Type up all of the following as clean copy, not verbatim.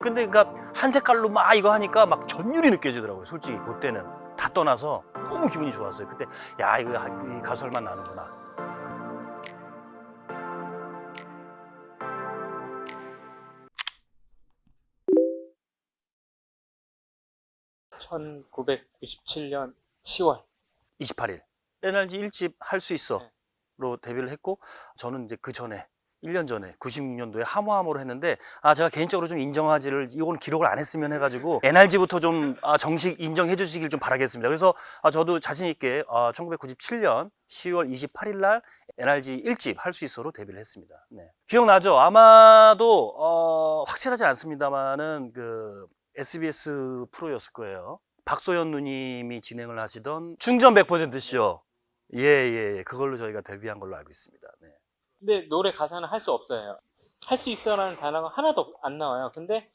근데 그러니까 한 색깔로 막 이거 하니까 막 전율이 느껴지더라고요. 솔직히 그때는 다 떠나서 너무 기분이 좋았어요. 그때 야 이거 이 가수할만 나는구나. 1997년 10월. 28일 NRG 1집 할 수 있어로 네. 데뷔를 했고, 저는 이제 그 전에 1년 전에 96년도에 하모하모를 했는데, 제가 개인적으로 좀 인정하지를 이건 기록을 안 했으면 해가지고 NRG부터 좀 정식 인정해 주시길 좀 바라겠습니다. 그래서 저도 자신 있게 1997년 10월 28일 날 NRG 1집 할 수 있어로 데뷔를 했습니다. 네. 기억나죠? 아마도 확실하지 않습니다만은 그 SBS 프로였을 거예요. 박소연 누님이 진행을 하시던 충전 100% 쇼. 예, 그걸로 저희가 데뷔한 걸로 알고 있습니다. 네. 근데 노래 가사는 할 수 없어요. 할 수 있어라는 단어가 하나도 안 나와요. 근데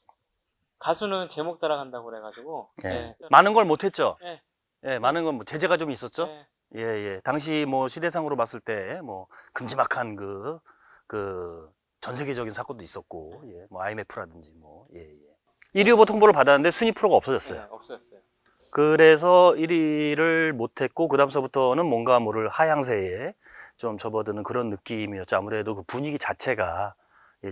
가수는 제목 따라간다고 그래가지고. 네. 많은 걸 못했죠. 네. 예, 많은 건 뭐 제재가 좀 있었죠. 네. 예. 당시 뭐 시대상으로 봤을 때 뭐 큼지막한 전 세계적인 사건도 있었고, 예, 뭐 IMF라든지 뭐, 예. 1위 후보 통보를 받았는데 순위 프로가 없어졌어요. 네, 없었어요. 그래서 1위를 못했고, 그 다음서부터는 뭔가 모를 하향세에 좀 접어드는 그런 느낌이었죠. 아무래도 그 분위기 자체가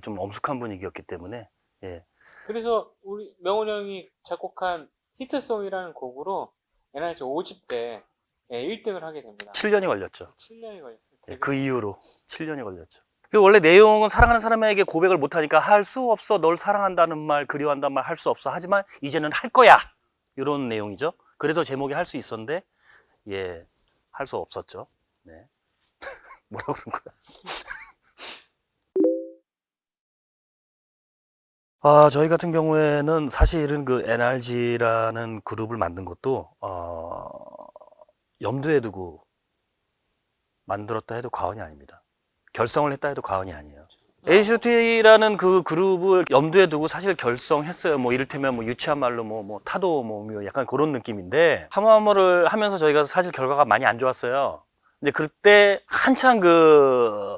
좀 엄숙한 분위기였기 때문에. 예. 그래서 우리 명훈 형이 작곡한 히트송이라는 곡으로 NRG 5집 때 1등을 하게 됩니다. 7년이 걸렸죠. 7년이 걸렸어요. 예, 그 이후로 7년이 걸렸죠. 그 원래 내용은 사랑하는 사람에게 고백을 못하니까 할 수 없어, 널 사랑한다는 말, 그리워한다는 말 할 수 없어. 하지만 이제는 할 거야. 이런 내용이죠. 그래서 제목이 할 수 있었는데, 예, 할 수 없었죠. 네. 뭐라 그런 거야? 저희 같은 경우에는 사실은 그 NRG라는 그룹을 만든 것도 염두에 두고 만들었다 해도 과언이 아닙니다. 결성을 했다 해도 과언이 아니에요. H.O.T라는 그 그룹을 염두에 두고 사실 결성했어요. 뭐 이를테면 뭐 유치한 말로 뭐 타도 뭐 약간 그런 느낌인데, 하모하모를 하면서 저희가 사실 결과가 많이 안 좋았어요. 근데 그때 한창 그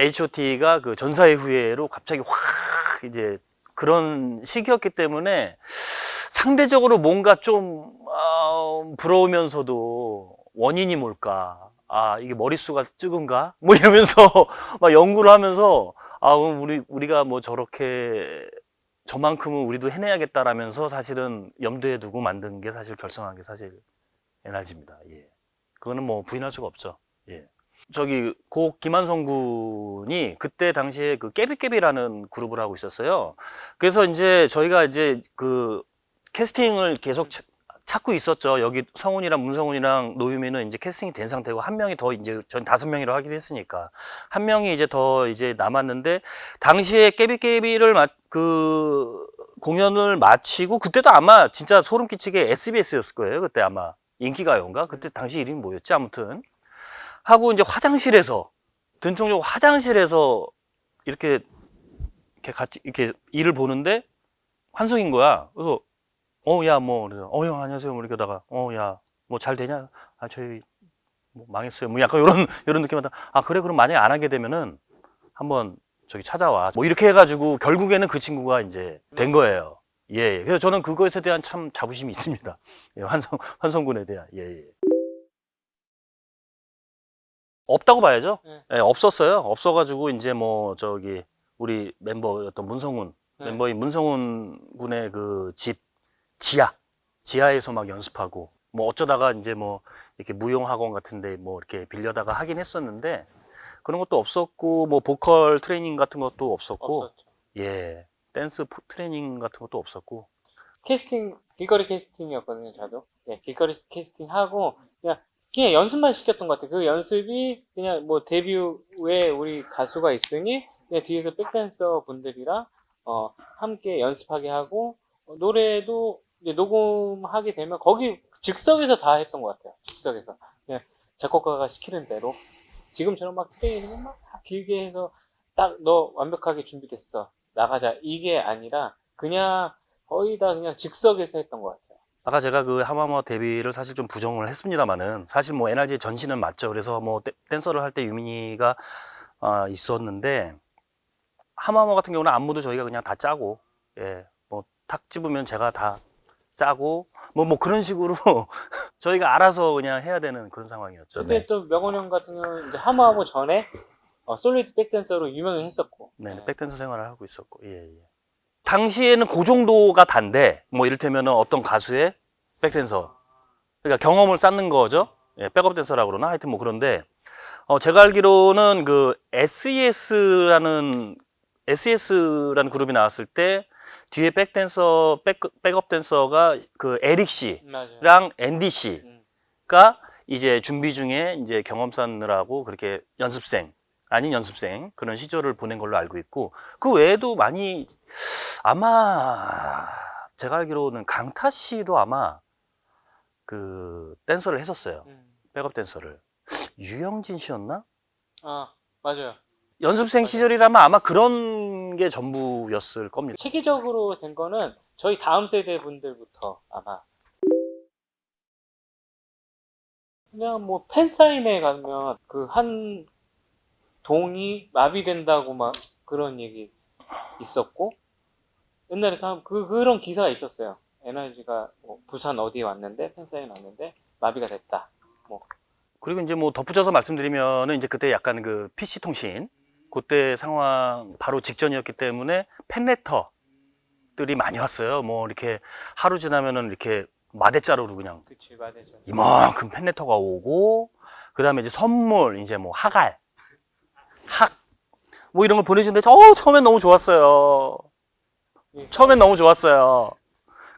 H.O.T가 그 전사의 후예로 갑자기 확 이제 그런 시기였기 때문에 상대적으로 뭔가 좀 부러우면서도 원인이 뭘까? 이게 머릿수가 적은가? 뭐 이러면서 막 연구를 하면서 그럼 우리가 뭐 저렇게 저만큼은 우리도 해내야겠다라면서 사실은 염두에 두고 만든 게 사실 결성한 게 사실 NRG입니다. 예. 그거는 뭐 부인할 수가 없죠. 예. 저기 고 김한성 군이 그때 당시에 그 깨비깨비라는 그룹을 하고 있었어요. 그래서 이제 저희가 이제 그 캐스팅을 계속 찾고 있었죠. 여기 성훈이랑 문성훈이랑 노유미는 이제 캐스팅이 된 상태고, 한 명이 더 이제 전 5명이라고 하기로 했으니까 한 명이 이제 더 이제 남았는데, 당시에 깨비깨비를 그 공연을 마치고, 그때도 아마 진짜 소름 끼치게 SBS였을 거예요. 그때 아마 인기가요인가? 그때 당시 이름이 뭐였지? 아무튼 하고 이제 화장실에서, 등촌역 화장실에서 이렇게 같이 이렇게 일을 보는데 환승인 거야. 그래서 야, 뭐, 형, 안녕하세요. 뭐, 이렇게다가, 야, 뭐, 잘 되냐? 저희, 뭐, 망했어요. 뭐, 약간 요런 느낌마다, 그래, 그럼 만약에 안 하게 되면은, 한번, 저기 찾아와. 뭐, 이렇게 해가지고, 결국에는 그 친구가 이제 된 거예요. 예. 그래서 저는 그것에 대한 참 자부심이 있습니다. 예, 환성군에 대한, 예. 없다고 봐야죠. 네. 예, 없었어요. 없어가지고, 이제 뭐, 저기, 우리 멤버였던 문성훈, 네. 멤버인 문성훈 군의 그 집, 지하에서 막 연습하고, 뭐 어쩌다가 이제 뭐 이렇게 무용학원 같은데 뭐 이렇게 빌려다가 하긴 했었는데, 그런 것도 없었고, 뭐 보컬 트레이닝 같은 것도 없었고, 없었죠. 예, 댄스 트레이닝 같은 것도 없었고. 캐스팅, 길거리 캐스팅이었거든요, 저도. 예, 길거리 캐스팅 하고, 그냥 연습만 시켰던 것 같아요. 그 연습이 그냥 뭐 데뷔 후에 우리 가수가 있으니, 그냥 뒤에서 백댄서 분들이랑, 함께 연습하게 하고, 노래도 이제 녹음하게 되면 거기 즉석에서 다 했던 것 같아요. 즉석에서. 그냥 작곡가가 시키는 대로. 지금처럼 막 트레이닝을 막 길게 해서 딱 너 완벽하게 준비됐어. 나가자. 이게 아니라 그냥 거의 다 그냥 즉석에서 했던 것 같아요. 아까 제가 그 하마마 데뷔를 사실 좀 부정을 했습니다만은, 사실 뭐 NRG 전신은 맞죠. 그래서 뭐 댄서를 할 때 유민이가 있었는데, 하마마 같은 경우는 안무도 저희가 그냥 다 짜고, 예, 탁 집으면 제가 다 짜고 뭐 그런 식으로 저희가 알아서 그냥 해야 되는 그런 상황이었죠. 그때 네. 또 명원 형 같은 경우는 이제 하모하고 전에 솔리드 백댄서로 유명했었고. 네, 백댄서 생활을 하고 있었고, 예, 예. 당시에는 그 정도가 단데, 뭐 이를테면 어떤 가수의 백댄서, 그러니까 경험을 쌓는 거죠. 예, 백업 댄서라고 그러나 하여튼 뭐 그런데, 제가 알기로는 그 SES라는 그룹이 나왔을 때 뒤에 백업 댄서가 그 에릭 맞아요. 씨랑 앤디 씨가 음. 이제 준비 중에 이제 경험 쌓느라고 그렇게 아닌 연습생 그런 시절을 보낸 걸로 알고 있고, 그 외에도 많이 아마 제가 알기로는 강타 씨도 아마 그 댄서를 했었어요. 백업 댄서를. 유영진 씨였나? 맞아요. 연습생 맞아요. 시절이라면 아마 그런 게 전부였을 겁니다. 체계적으로 된 거는 저희 다음 세대 분들부터 아마 그냥 뭐 팬사인회 가면 그 한 동이 마비된다고 막 그런 얘기 있었고 옛날에 그런 기사가 있었어요. 에너지가 뭐 부산 어디에 왔는데 팬사인 왔는데 마비가 됐다. 그리고 이제 뭐 덧붙여서 말씀드리면은 이제 그때 약간 그 PC 통신 그때 상황 바로 직전이었기 때문에 팬레터들이 많이 왔어요. 뭐 이렇게 하루 지나면은 이렇게 마대자루로 그냥 그치 마대죠. 이만큼 팬레터가 오고, 그 다음에 이제 선물, 이제 뭐 뭐 이런 걸 보내주는데, 처음엔 너무 좋았어요. 처음엔 너무 좋았어요.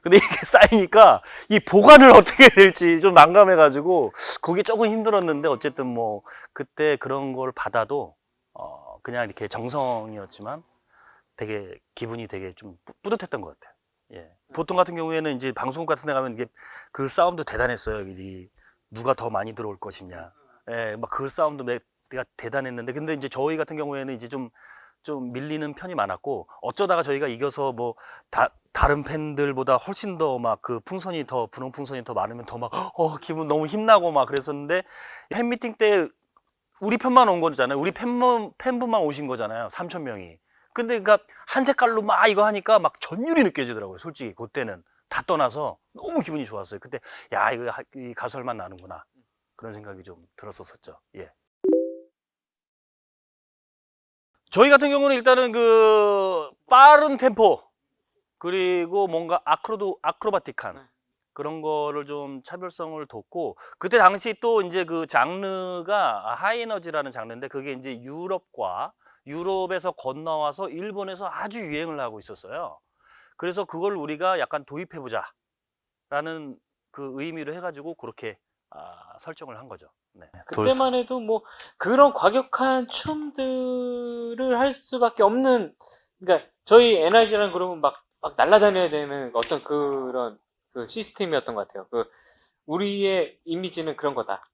근데 이게 쌓이니까 이 보관을 어떻게 해야 될지 좀 난감해가지고, 그게 조금 힘들었는데, 어쨌든 뭐, 그때 그런 걸 받아도, 그냥 이렇게 정성이었지만, 되게 기분이 되게 좀 뿌듯했던 것 같아요. 예. 보통 같은 경우에는 이제 방송국 같은 데 가면 이게 그 싸움도 대단했어요. 이 누가 더 많이 들어올 것이냐. 예, 막 그 싸움도 내가 대단했는데, 근데 이제 저희 같은 경우에는 이제 좀 밀리는 편이 많았고, 어쩌다가 저희가 이겨서 뭐 다른 팬들보다 훨씬 더 막 그 분홍 풍선이 더 많으면 더 막 기분 너무 힘나고 막 그랬었는데, 팬미팅 때 우리 편만 온 거잖아요. 우리 팬분만 오신 거잖아요. 3,000명이. 근데 그러니까 한 색깔로 막 이거 하니까 막 전율이 느껴지더라고요. 솔직히 그때는 다 떠나서 너무 기분이 좋았어요. 그때 야 이거 이 가설만 나는구나 그런 생각이 좀 들었었죠. 예. 저희 같은 경우는 일단은 그 빠른 템포 그리고 뭔가 아크로바틱한 네. 그런 거를 좀 차별성을 뒀고, 그때 당시 또 이제 그 장르가 하이에너지라는 장르인데, 그게 이제 유럽에서 건너와서 일본에서 아주 유행을 하고 있었어요. 그래서 그걸 우리가 약간 도입해보자 라는 그 의미로 해가지고 그렇게 설정을 한 거죠. 네. 그때만 해도 뭐 그런 과격한 춤들을 할 수밖에 없는 그러니까 저희 NRG라는 그룹은 막 날아다녀야 되는 어떤 그런 그 시스템이었던 것 같아요. 그 우리의 이미지는 그런 거다.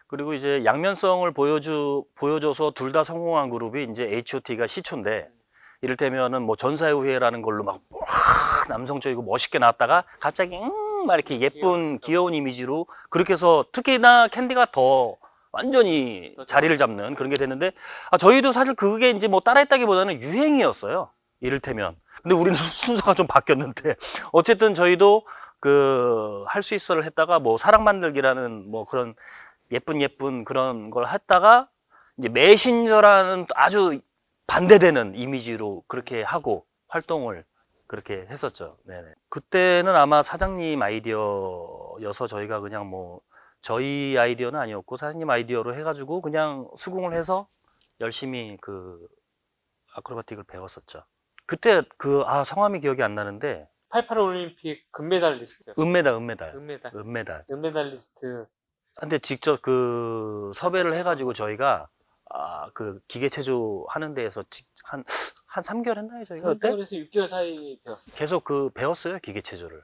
그리고 이제 양면성을 보여줘서 둘 다 성공한 그룹이 이제 H.O.T가 시초인데, 이를테면은 뭐 전사의 후예라는 걸로 막 남성적이고 멋있게 나왔다가 갑자기 막 이렇게 예쁜 귀여운 이미지로 그렇게 해서 특히나 캔디가 더 완전히 자리를 잡는 그런 게 됐는데, 저희도 사실 그게 이제 뭐 따라했다기보다는 유행이었어요. 이를테면. 근데 우리는 순서가 좀 바뀌었는데, 어쨌든 저희도 그 할 수 있어를 했다가 뭐 사랑 만들기라는 뭐 그런 예쁜 그런 걸 했다가 이제 매신저라는 아주 반대되는 이미지로 그렇게 하고 활동을 그렇게 했었죠. 네네. 그때는 아마 사장님 아이디어여서 저희가 그냥 뭐 저희 아이디어는 아니었고 사장님 아이디어로 해가지고 그냥 수긍을 해서 열심히 그 아크로바틱을 배웠었죠. 그때 성함이 기억이 안 나는데 88 올림픽 금메달리스트. 은메달. 근데 직접 그 섭외를 해가지고 저희가 그 기계 체조 하는 데에서 한 3개월 했나요 저희가 그때? 3개월에서 6개월 사이 배웠어요. 계속 그 배웠어요 기계 체조를.